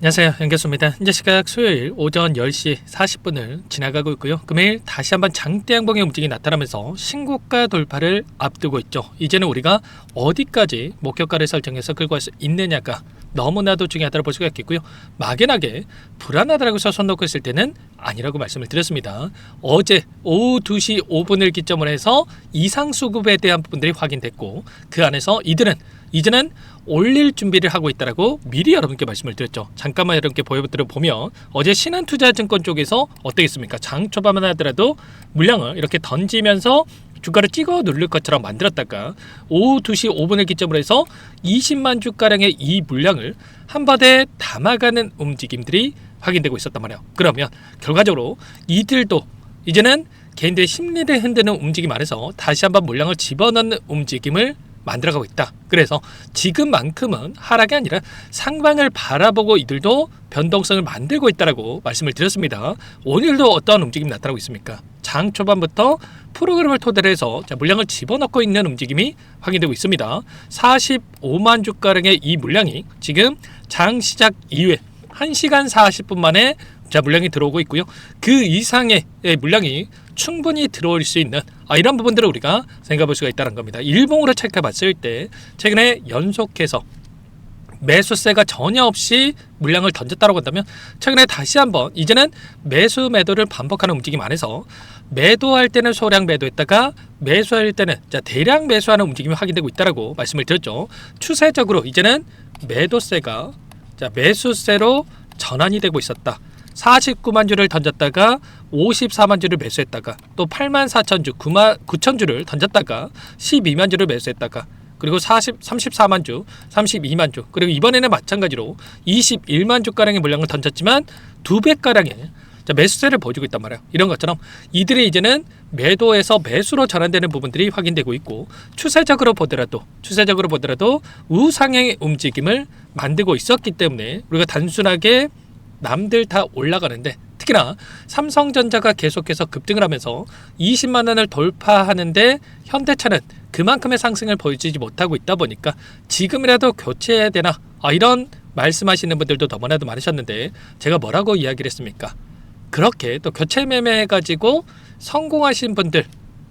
안녕하세요, 연결소입니다. 현재 시각 수요일 오전 10시 40분을 지나가고 있고요. 금일 다시 한번 장대 양봉의 움직임이 나타나면서 신고가 돌파를 앞두고 있죠. 이제는 우리가 어디까지 목표가를 설정해서 끌고 갈 수 있느냐가 너무나도 중요하다고 볼 수가 있겠고요. 막연하게 불안하다고 해서 손 놓고 있을 때는 아니라고 말씀을 드렸습니다. 어제 오후 2시 5분을 기점으로 해서 이상수급에 대한 부분들이 확인됐고, 그 안에서 이제는 올릴 준비를 하고 있다라고 미리 여러분께 말씀을 드렸죠. 잠깐만 여러분께 보여드려 보면 어제 신한투자증권 쪽에서 어떻겠습니까? 장 초반만 하더라도 물량을 이렇게 던지면서 주가를 찍어 누를 것처럼 만들었다가 오후 2시 5분을 기점으로 해서 20만 주가량의 이 물량을 한 번에 담아가는 움직임들이 확인되고 있었단 말이에요. 그러면 결과적으로 이들도 이제는 개인들의 심리를 흔드는 움직임 안에서 다시 한번 물량을 집어넣는 움직임을 만들어가고 있다. 그래서 지금만큼은 하락이 아니라 상방을 바라보고 이들도 변동성을 만들고 있다라고 말씀을 드렸습니다. 오늘도 어떠한 움직임이 나타나고 있습니까? 장 초반부터 프로그램을 토대로 해서 물량을 집어넣고 있는 움직임이 확인되고 있습니다. 45만 주가량의 이 물량이 지금 장 시작 이후에 1시간 40분 만에 물량이 들어오고 있고요. 그 이상의 물량이 충분히 들어올 수 있는 이런 부분들을 우리가 생각해 볼 수가 있다는 겁니다. 일봉으로 체크해 봤을 때 최근에 연속해서 매수세가 전혀 없이 물량을 던졌다고 한다면 최근에 다시 한번 이제는 매수 매도를 반복하는 움직임 안에서 매도할 때는 소량 매도했다가 매수할 때는 대량 매수하는 움직임이 확인되고 있다고 말씀을 드렸죠. 추세적으로 이제는 매도세가 매수세로 전환이 되고 있었다. 49만 주를 던졌다가 54만 주를 매수했다가 또 8만 4천 주, 9천 주를 던졌다가 12만 주를 매수했다가 그리고 34만 주, 32만 주, 그리고 이번에는 마찬가지로 21만 주가량의 물량을 던졌지만 2배가량의 매수세를 보여주고 있단 말이에요. 이런 것처럼 이들이 이제는 매도에서 매수로 전환되는 부분들이 확인되고 있고, 추세적으로 보더라도 우상향의 움직임을 만들고 있었기 때문에 우리가 단순하게 남들 다 올라가는데, 특히나 삼성전자가 계속해서 급등을 하면서 20만 원을 돌파하는데 현대차는 그만큼의 상승을 보여주지 못하고 있다 보니까 지금이라도 교체해야 되나 이런 말씀하시는 분들도 너무나도 많으셨는데, 제가 뭐라고 이야기를 했습니까? 그렇게 또 교체 매매 해가지고 성공하신 분들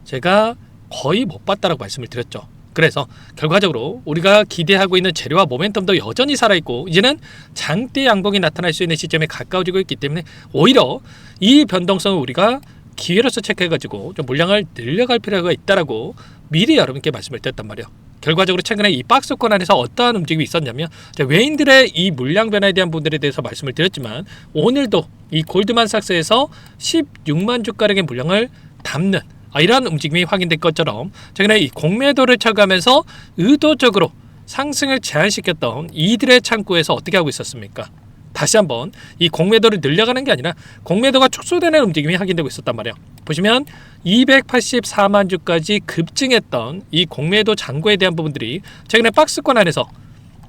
제가 거의 못 봤다라고 말씀을 드렸죠. 그래서 결과적으로 우리가 기대하고 있는 재료와 모멘텀도 여전히 살아있고 이제는 장대 양봉이 나타날 수 있는 시점에 가까워지고 있기 때문에 오히려 이 변동성을 우리가 기회로서 체크해가지고 좀 물량을 늘려갈 필요가 있다라고 미리 여러분께 말씀을 드렸단 말이에요. 결과적으로 최근에 이 박스권 안에서 어떠한 움직임이 있었냐면, 외인들의 이 물량 변화에 대한 부분들에 대해서 말씀을 드렸지만 오늘도 이 골드만삭스에서 16만 주가량의 물량을 담는 이런 움직임이 확인된 것처럼 최근에 이 공매도를 쳐가면서 의도적으로 상승을 제한시켰던 이들의 창구에서 어떻게 하고 있었습니까? 다시 한번 이 공매도를 늘려가는 게 아니라 공매도가 축소되는 움직임이 확인되고 있었단 말이에요. 보시면 284만 주까지 급증했던 이 공매도 잔고에 대한 부분들이 최근에 박스권 안에서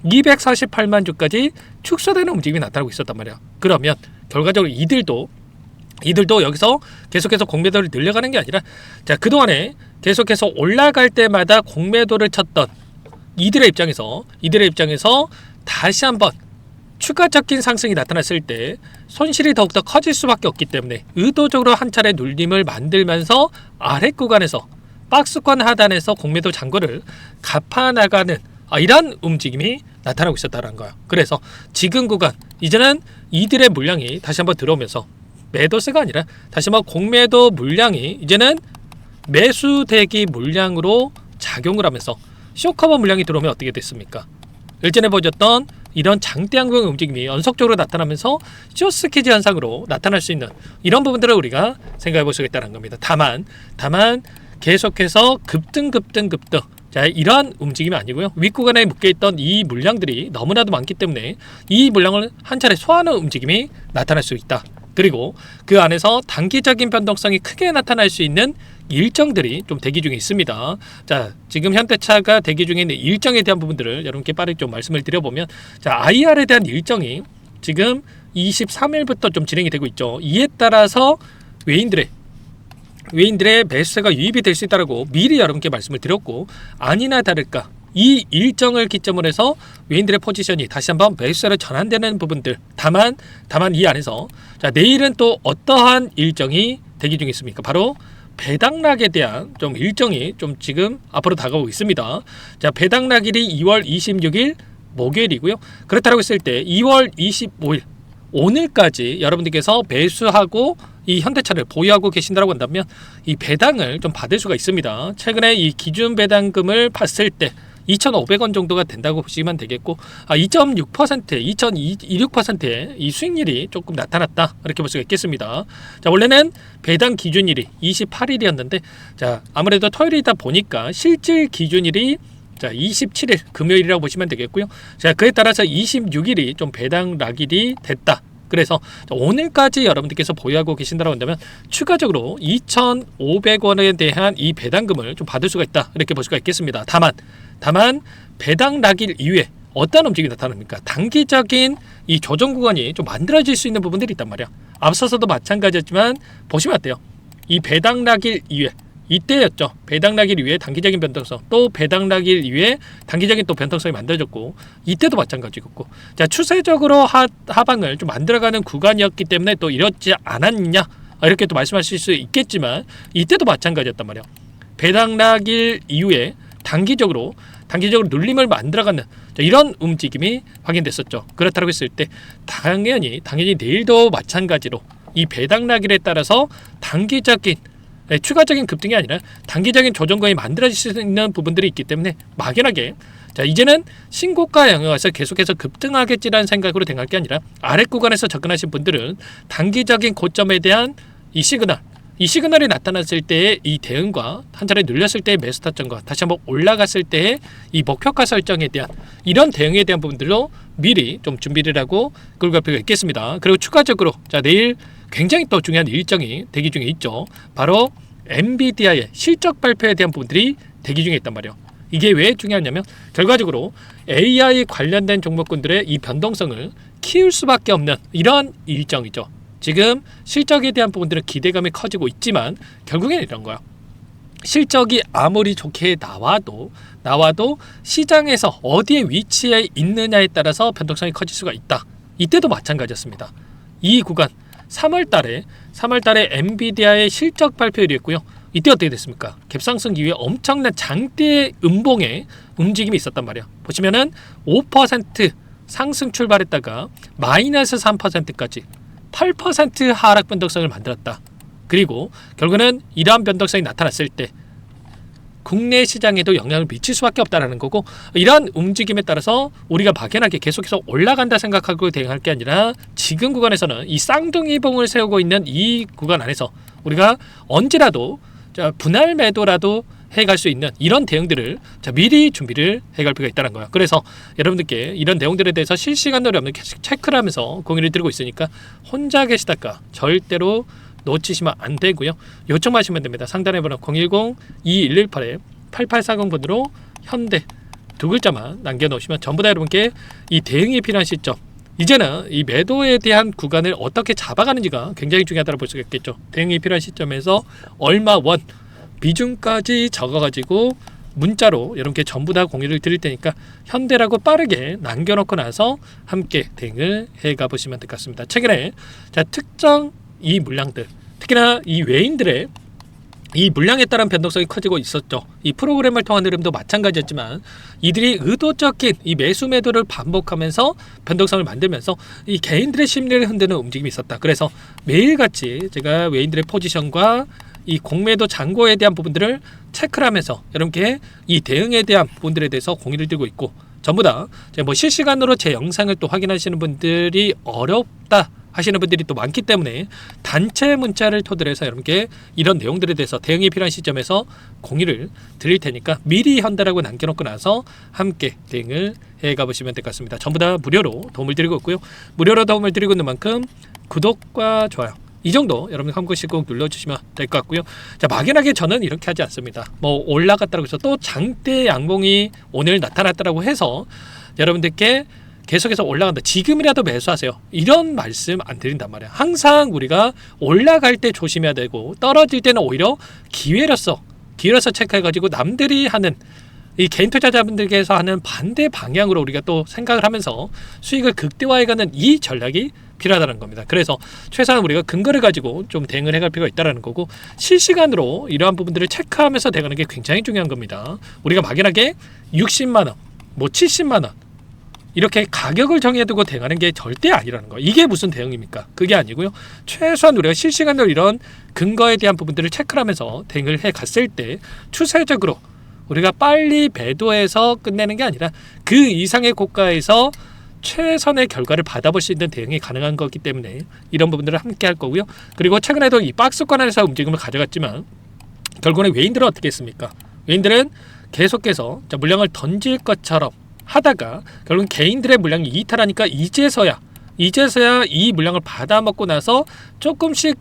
248만 주까지 축소되는 움직임이 나타나고 있었단 말이에요. 그러면 결과적으로 이들도 여기서 계속해서 공매도를 늘려가는 게 아니라 그동안에 계속해서 올라갈 때마다 공매도를 쳤던 이들의 입장에서 다시 한번 추가적인 상승이 나타났을 때 손실이 더욱더 커질 수밖에 없기 때문에 의도적으로 한 차례 눌림을 만들면서 아래 구간에서 박스권 하단에서 공매도 잔고를 갚아나가는 이런 움직임이 나타나고 있었다는 거예요. 그래서 지금 구간 이제는 이들의 물량이 다시 한번 들어오면서 매도세가 아니라 다시 한번 공매도 물량이 이제는 매수 대기 물량으로 작용을 하면서 쇼커버 물량이 들어오면 어떻게 됐습니까? 일전에 보여줬던 이런 장대 양봉의 움직임이 연속적으로 나타나면서 쇼스키즈 현상으로 나타날 수 있는 이런 부분들을 우리가 생각해 볼 수 있다는 겁니다. 다만 계속해서 급등 이러한 움직임이 아니고요. 윗구간에 묶여있던 이 물량들이 너무나도 많기 때문에 이 물량을 한 차례 소화하는 움직임이 나타날 수 있다. 그리고 그 안에서 단기적인 변동성이 크게 나타날 수 있는 일정들이 좀 대기 중에 있습니다. 지금 현대차가 대기 중에 있는 일정에 대한 부분들을 여러분께 빠르게 좀 말씀을 드려보면, IR에 대한 일정이 지금 23일부터 좀 진행이 되고 있죠. 이에 따라서 외인들의 매수세가 유입이 될 수 있다고 미리 여러분께 말씀을 드렸고, 아니나 다를까 이 일정을 기점으로 해서 외인들의 포지션이 다시 한번 매수세로 전환되는 부분들. 다만 이 안에서 자, 내일은 또 어떠한 일정이 대기 중에 있습니까? 바로 배당락에 대한 좀 일정이 좀 지금 앞으로 다가오고 있습니다. 자, 배당락일이 2월 26일 목요일이고요. 그렇다고 했을 때 2월 25일 오늘까지 여러분들께서 매수하고 이 현대차를 보유하고 계신다고 한다면 이 배당을 좀 받을 수가 있습니다. 최근에 이 기준 배당금을 봤을 때 2,500원 정도가 된다고 보시면 되겠고 2.6%, 2.26%의 이 수익률이 조금 나타났다 이렇게 볼 수가 있겠습니다. 자, 원래는 배당 기준일이 28일이었는데 자, 아무래도 토요일이다 보니까 실질 기준일이 자, 27일 금요일이라고 보시면 되겠고요. 자, 그에 따라서 26일이 좀 배당 락일이 됐다. 그래서 오늘까지 여러분들께서 보유하고 계신다고 한다면 추가적으로 2,500원에 대한 이 배당금을 좀 받을 수가 있다. 이렇게 볼 수가 있겠습니다. 다만 배당 락일 이후에 어떤 움직임이 나타납니까? 단기적인 이 조정 구간이 좀 만들어질 수 있는 부분들이 있단 말이야. 앞서서도 마찬가지였지만 보시면 어때요? 이 배당 락일 이후에 이때였죠. 배당락일 이후에 단기적인 변동성, 또 배당락일 이후에 단기적인 또 변동성이 만들어졌고 이때도 마찬가지였고 자, 추세적으로 하방을 좀 만들어가는 구간이었기 때문에 또 이렇지 않았냐 이렇게 또 말씀하실 수 있겠지만 이때도 마찬가지였단 말이에요. 배당락일 이후에 단기적으로 눌림을 만들어가는 이런 움직임이 확인됐었죠. 그렇다고 했을 때 당연히 내일도 마찬가지로 이 배당락일에 따라서 단기적인 추가적인 급등이 아니라 단기적인 조정권이 만들어질 수 있는 부분들이 있기 때문에 막연하게 자, 이제는 신고가 영역에서 계속해서 급등하겠지라는 생각으로 대응할 게 아니라 아래 구간에서 접근하신 분들은 단기적인 고점에 대한 이 시그널이 나타났을 때의 이 대응과 한 차례 눌렸을 때의 매수 타점과 다시 한번 올라갔을 때의 이 목표가 설정에 대한 이런 대응에 대한 부분들로 미리 좀 준비를 하고 끌고 갈 필요가 있겠습니다. 그리고 추가적으로 자, 내일 굉장히 또 중요한 일정이 대기 중에 있죠. 바로 엔비디아의 실적 발표에 대한 부분들이 대기 중에 있단 말이에요. 이게 왜 중요하냐면 결과적으로 AI 관련된 종목군들의 이 변동성을 키울 수밖에 없는 이런 일정이죠. 지금 실적에 대한 부분들은 기대감이 커지고 있지만 결국엔 이런 거야. 실적이 아무리 좋게 나와도 시장에서 어디에 위치해 있느냐에 따라서 변동성이 커질 수가 있다. 이때도 마찬가지였습니다. 이 구간 3월달에 엔비디아의 실적 발표일이었고요. 이때 어떻게 됐습니까? 갭상승 이후에 엄청난 장대 음봉의 움직임이 있었단 말이야. 보시면은 5% 상승 출발했다가 마이너스 3%까지 8% 하락 변동성을 만들었다. 그리고 결국은 이러한 변동성이 나타났을 때 국내 시장에도 영향을 미칠 수밖에 없다는 거고 이러한 움직임에 따라서 우리가 막연하게 계속해서 올라간다 생각하고 대응할 게 아니라 지금 구간에서는 이 쌍둥이봉을 세우고 있는 이 구간 안에서 우리가 언제라도 분할 매도라도 해갈 수 있는 이런 대응들을 미리 준비를 해갈 필요가 있다는 거예요. 그래서 여러분들께 이런 내용들에 대해서 실시간으로 여러분들 체크를 하면서 공유를 드리고 있으니까 혼자 계시다가 절대로 놓치시면 안 되고요. 요청하시면 됩니다. 상단에 번호 010-2118-8840번으로 현대 두 글자만 남겨놓으시면 전부 다 여러분께 이 대응이 필요한 시점 이제는 이 매도에 대한 구간을 어떻게 잡아가는지가 굉장히 중요하다고 볼 수가 있겠죠. 대응이 필요한 시점에서 얼마 원 비중까지 적어가지고 문자로 여러분께 전부 다 공유를 드릴 테니까 현대라고 빠르게 남겨놓고 나서 함께 대응을 해가 보시면 될 것 같습니다. 최근에 특정 이 물량들 특히나 이 외인들의 이 물량에 따른 변동성이 커지고 있었죠. 이 프로그램을 통한 흐름도 마찬가지였지만 이들이 의도적인 이 매수 매도를 반복하면서 변동성을 만들면서 이 개인들의 심리를 흔드는 움직임이 있었다. 그래서 매일같이 제가 외인들의 포지션과 이 공매도 잔고에 대한 부분들을 체크를 하면서 여러분께 이 대응에 대한 부분들에 대해서 공유를 드리고 있고 전부 다 실시간으로 제 영상을 또 확인하시는 분들이 어렵다 하시는 분들이 또 많기 때문에 단체 문자를 토대로 해서 여러분께 이런 내용들에 대해서 대응이 필요한 시점에서 공유를 드릴 테니까 미리 현대라고 남겨놓고 나서 함께 대응을 해가 보시면 될 것 같습니다. 전부 다 무료로 도움을 드리고 있고요. 무료로 도움을 드리고 있는 만큼 구독과 좋아요 이 정도 여러분 한 번씩 꼭 눌러주시면 될 것 같고요. 자, 막연하게 저는 이렇게 하지 않습니다. 올라갔다고 해서 또 장대 양봉이 오늘 나타났다고 해서 여러분들께 계속해서 올라간다. 지금이라도 매수하세요. 이런 말씀 안 드린단 말이야. 항상 우리가 올라갈 때 조심해야 되고 떨어질 때는 오히려 기회로서 체크해가지고 남들이 하는 이 개인 투자자분들께서 하는 반대 방향으로 우리가 또 생각을 하면서 수익을 극대화해가는 이 전략이 필요하다는 겁니다. 그래서 최소한 우리가 근거를 가지고 좀 대응을 해갈 필요가 있다는 거고, 실시간으로 이러한 부분들을 체크하면서 대응하는 게 굉장히 중요한 겁니다. 우리가 막연하게 60만 원, 뭐 70만 원 이렇게 가격을 정해두고 대응하는 게 절대 아니라는 거. 이게 무슨 대응입니까? 그게 아니고요. 최소한 우리가 실시간으로 이런 근거에 대한 부분들을 체크를 하면서 대응을 해갔을 때 추세적으로 우리가 빨리 배도해서 끝내는 게 아니라 그 이상의 고가에서 최선의 결과를 받아볼 수 있는 대응이 가능한 거기 때문에 이런 부분들을 함께 할 거고요. 그리고 최근에도 이 박스권에서 움직임을 가져갔지만 결국에 외인들은 어떻게 했습니까? 외인들은 계속해서 물량을 던질 것처럼 하다가 결국 개인들의 물량이 이탈하니까 이제서야 이 물량을 받아먹고 나서 조금씩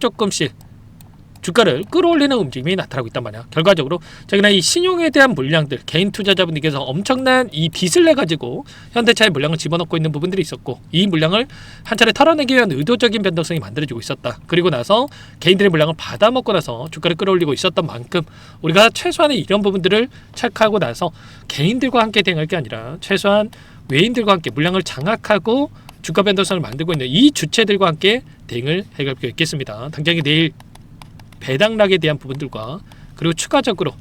주가를 끌어올리는 움직임이 나타나고 있단 말이야. 결과적으로 최근에 이 신용에 대한 물량들, 개인 투자자분들께서 엄청난 이 빚을 내가지고 현대차의 물량을 집어넣고 있는 부분들이 있었고, 이 물량을 한 차례 털어내기 위한 의도적인 변동성이 만들어지고 있었다. 그리고 나서 개인들의 물량을 받아먹고 나서 주가를 끌어올리고 있었던 만큼 우리가 최소한의 이런 부분들을 체크하고 나서 개인들과 함께 대응할 게 아니라 최소한 외인들과 함께 물량을 장악하고 주가 변동성을 만들고 있는 이 주체들과 함께 대응을 해갈 필요가 있겠습니다. 당장에 내일 배당락에 대한 부분들과 그리고 추가적으로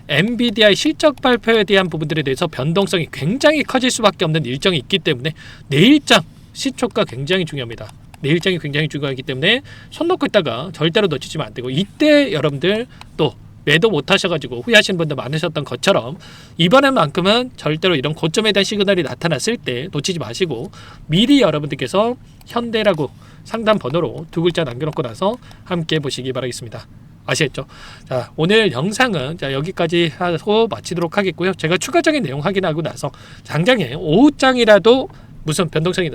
엔비디아의 실적 발표에 대한 부분들에 대해서 변동성이 굉장히 커질 수밖에 없는 일정이 있기 때문에 내일장 시초가 굉장히 중요합니다. 내일장이 굉장히 중요하기 때문에 손 놓고 있다가 절대로 놓치시면 안 되고, 이때 여러분들 또 매도 못 하셔가지고 후회하시는 분들 많으셨던 것처럼 이번에만큼은 절대로 이런 고점에 대한 시그널이 나타났을 때 놓치지 마시고 미리 여러분들께서 현대라고 상담 번호로 2글자 남겨놓고 나서 함께 보시기 바라겠습니다. 아시겠죠? 자, 오늘 영상은 여기까지 하고 마치도록 하겠고요. 제가 추가적인 내용 확인하고 나서 당장에 오후장이라도 무슨 변동성이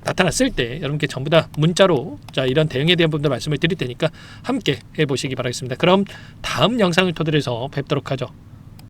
나타났을 때 여러분께 전부 다 문자로 이런 대응에 대한 부분들 말씀을 드릴 테니까 함께 해보시기 바라겠습니다. 그럼 다음 영상을 토대로 해서 뵙도록 하죠.